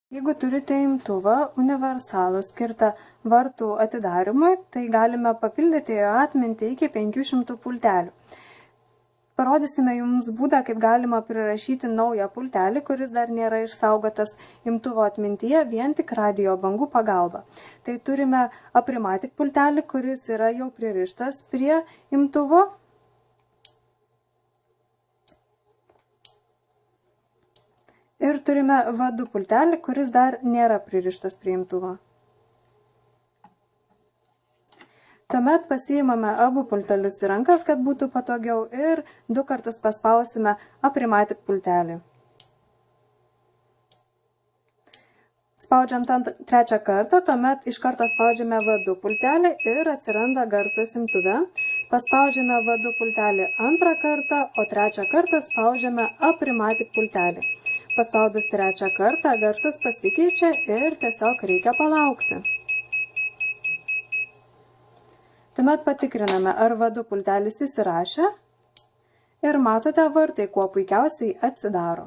Jeigu turite imtuvą universalų skirtą vartų atidarymui, tai galime papildyti jo atmintį iki 500 pultelių. Parodysime jums būdą, kaip galima prirašyti naują pultelį, kuris dar nėra išsaugotas imtuvo atmintyje vien tik radijo bangų pagalba. Tai turime aprimatik pultelį, kuris yra jau pririštas prie imtuvo. Ir turime V2 pultelį, kuris dar nėra pririštas prie imtuvo. Tuomet pasiimame abu pultelius į rankas, kad būtų patogiau, ir 2 kartus paspausime aprimatik pultelį. Spaudžiant 3 kartą, tuomet iš karto spaudžiame V2 pultelį ir atsiranda garsas imtuve. Paspaudžiame V2 pultelį 2 kartą, o 3 kartą spaudžiame aprimatik pultelį. Paspaudus 3 kartą garsas pasikeičia ir tiesiog reikia palaukti. Tuomet patikriname, ar V2 pultelis įsirašė ir matote, vartai kuo puikiausiai atsidaro.